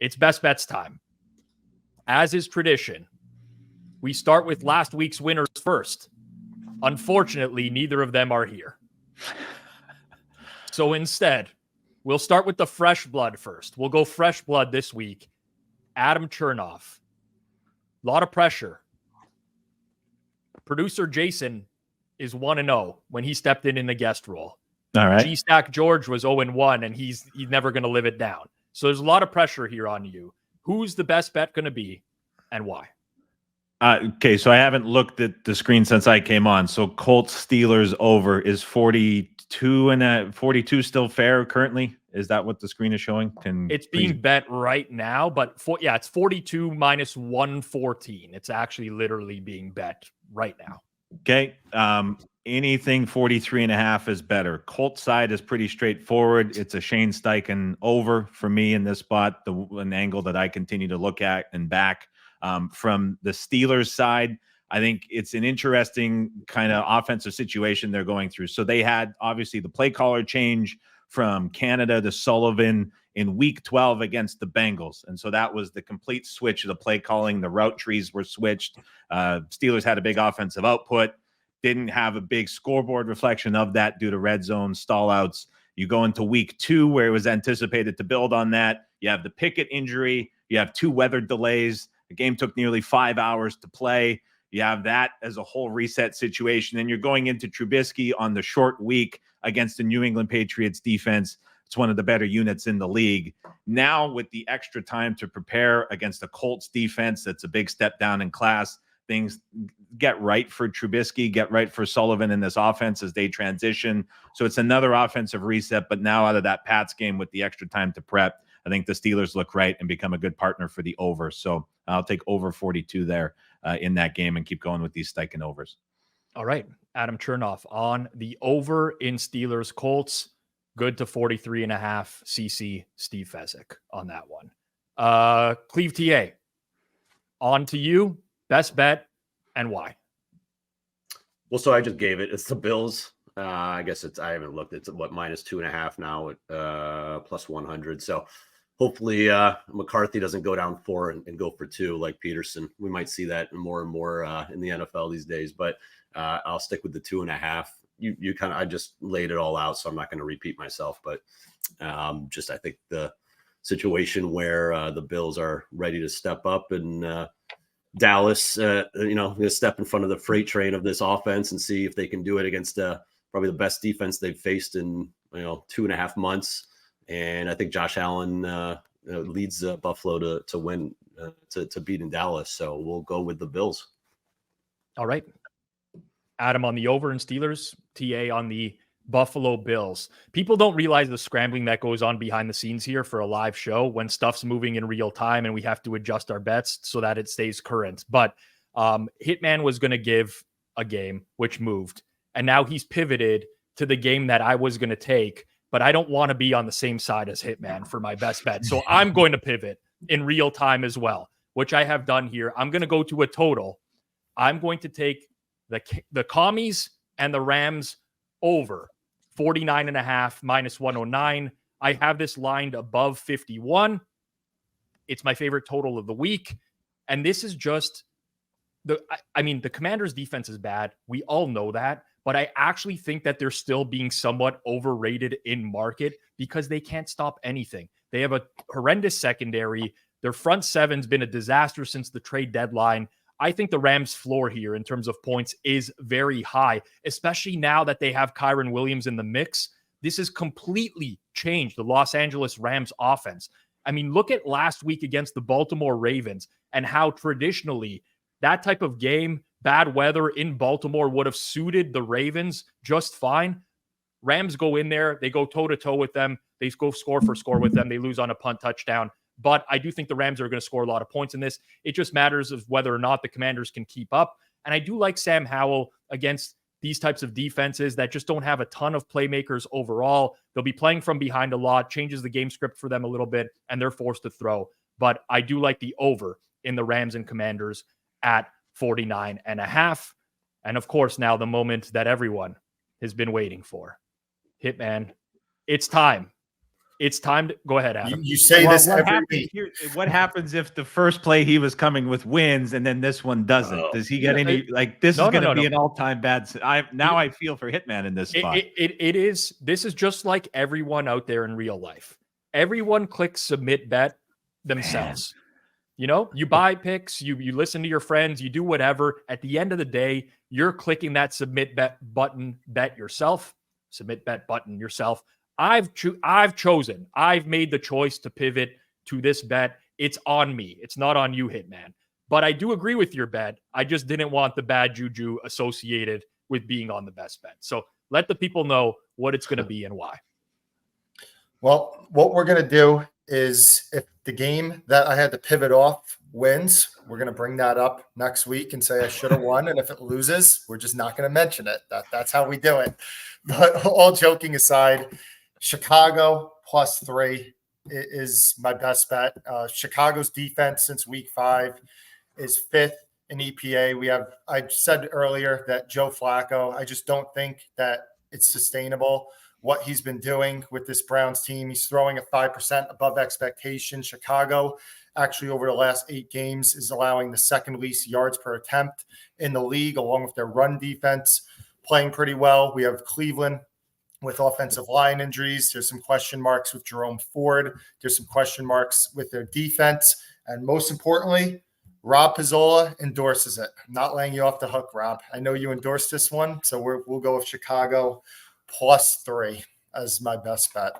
It's best bets time. As is tradition, we start with last week's winners first. Unfortunately, neither of them are here. So instead, we'll start with the fresh blood first. We'll go fresh blood this week. Adam Chernoff. A lot of pressure. Producer Jason is 1-0 when he stepped in the guest role. All right. G-Stack George was 0-1, and he's never going to live it down. So there's a lot of pressure here on you. Who's the best bet going to be and why? Okay, so I haven't looked at the screen since I came on. So Colts Steelers over is 42 and 42 still fair currently? Is that what the screen is showing? It's being bet right now, but it's 42 minus 114. It's actually literally being bet right now. Okay. Anything 43.5 is better. Colts side is pretty straightforward. It's a Shane Steichen over for me in this spot, an angle that I continue to look at and back. From the Steelers side, I think it's an interesting kind of offensive situation they're going through. So they had obviously the play caller change from Canada to Sullivan in week 12 against the Bengals. And so that was the complete switch of the play calling. The route trees were switched. Steelers had a big offensive output, didn't have a big scoreboard reflection of that due to red zone stallouts. You go into week 2 where it was anticipated to build on that. You have the Pickett injury. You have 2 weather delays. The game took nearly 5 hours to play. You have that as a whole reset situation. And you're going into Trubisky on the short week against the New England Patriots defense. It's one of the better units in the league. Now, with the extra time to prepare against the Colts defense, that's a big step down in class. Things get right for Trubisky, get right for Sullivan in this offense as they transition. So it's another offensive reset, but now out of that Pats game with the extra time to prep, I think the Steelers look right and become a good partner for the over. So I'll take over 42 there in that game and keep going with these Steichen overs. All right. Adam Chernoff on the over in Steelers Colts. Good to 43.5 CC Steve Fezzik on that one. ClevTA, on to you. Best bet and why? Well, so I just gave it. It's the Bills. I guess I haven't looked. It's what, minus 2.5 now at plus 100. So hopefully McCarthy doesn't go down 4 and go for 2 like Peterson. We might see that more and more in the NFL these days, but I'll stick with the 2.5. You kind of, I just laid it all out, so I'm not going to repeat myself, but I think the situation where the Bills are ready to step up and Dallas, going step in front of the freight train of this offense and see if they can do it against probably the best defense they've faced in 2.5 months. And I think Josh Allen leads Buffalo to win, to beat in Dallas. So we'll go with the Bills. All right. Adam on the over in Steelers, TA on the Buffalo Bills. People don't realize the scrambling that goes on behind the scenes here for a live show when stuff's moving in real time and we have to adjust our bets so that it stays current. But Hitman was going to give a game which moved, and now he's pivoted to the game that I was going to take, but I don't want to be on the same side as Hitman for my best bet. So I'm going to pivot in real time as well, which I have done here. I'm going to go to a total. I'm going to take the Commies and the Rams over 49.5 minus 109. I have this lined above 51. It's my favorite total of the week. And this is just the Commanders' defense is bad. We all know that. But I actually think that they're still being somewhat overrated in market because they can't stop anything. They have a horrendous secondary. Their front seven's been a disaster since the trade deadline. I think the Rams' floor here in terms of points is very high, especially now that they have Kyron Williams in the mix. This has completely changed the Los Angeles Rams offense. I mean, look at last week against the Baltimore Ravens and how traditionally that type of game, bad weather in Baltimore, would have suited the Ravens just fine. Rams go in there, they go toe-to-toe with them, they go score for score with them, they lose on a punt touchdown. But I do think the Rams are going to score a lot of points in this. It just matters of whether or not the Commanders can keep up. And I do like Sam Howell against these types of defenses that just don't have a ton of playmakers overall. They'll be playing from behind a lot, changes the game script for them a little bit, and they're forced to throw. But I do like the over in the Rams and Commanders at 49.5. And of course, now the moment that everyone has been waiting for. Hitman, it's time. It's time to go ahead, Adam. You say Well, this every week. what happens if the first play he was coming with wins and then this one doesn't? Oh. Does he get No, any like this no, is going to no, be no. an all-time bad? I feel for Hitman in this spot. It is. This is just like everyone out there in real life. Everyone clicks submit bet themselves. You know, you buy picks, you listen to your friends, you do whatever. At the end of the day, you're clicking that submit bet button, bet yourself. Submit bet button yourself. I've made the choice to pivot to this bet. It's on me. It's not on you, Hitman. But I do agree with your bet. I just didn't want the bad juju associated with being on the best bet. So let the people know what it's going to be and why. Well, what we're going to do is if the game that I had to pivot off wins, we're going to bring that up next week and say I should have won. And if it loses, we're just not going to mention it. That's how we do it. But all joking aside, Chicago +3 is my best bet. Chicago's defense since week 5 is 5th in EPA. I said earlier that Joe Flacco, I just don't think that it's sustainable what he's been doing with this Browns team. He's throwing at 5% above expectation. Chicago, actually, over the last 8 games, is allowing the second least yards per attempt in the league, along with their run defense playing pretty well. We have Cleveland with offensive line injuries. There's some question marks with Jerome Ford. There's some question marks with their defense. And most importantly, Rob Pizzola endorses it. I'm not laying you off the hook, Rob. I know you endorsed this one, so we'll go with Chicago +3 as my best bet.